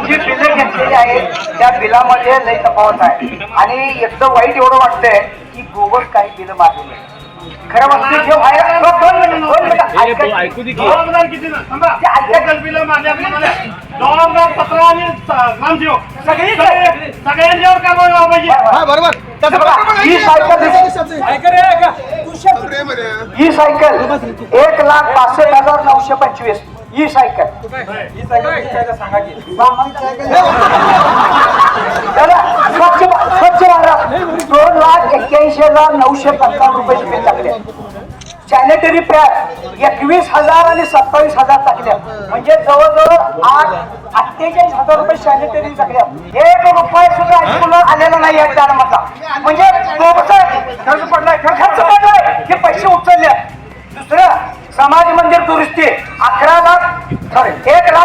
जी बिलं घेतलेली आहेत त्या बिलामध्ये लई तफावत आहे आणि एकदम वाईट एवढं वाटतंय की बोगस काही बिलं मारलेली आहे. खरं वाटतं जे ऐकू दे की 2000 किती ना सांगा ते बिलं माझ्या 2017 आणि ग्रामसेवक सगळ्यांच्यावर कारवाई पाहिजे. बरोबर. ही सायकल 1,62,925 ही सायकल स्वच्छ भारत 2,81,955 रुपयाची बिल टाकले. सॅनिटरी पॅड 21,000 आणि 27,000 टाकल्या. म्हणजे जवळजवळ 48,000 रुपये सॅनिटरी टाकल्या. 1 रुपया सुद्धा ऐकून आलेला नाही या टायमाचा. म्हणजे खर्च पडलाय हे पैसे उचलले. दुसरं समाज मंदिर दुरुस्ती 11 लाख 1,00,000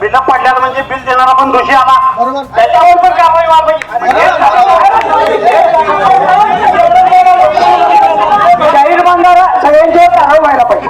बिल पडल्यानं म्हणजे बिल देणारा पण दोषी आला. त्याच्यावर पण कारवाई जाहीर बांधणारा सगळ्यांच्यावर कारवाई व्हायला पाहिजे.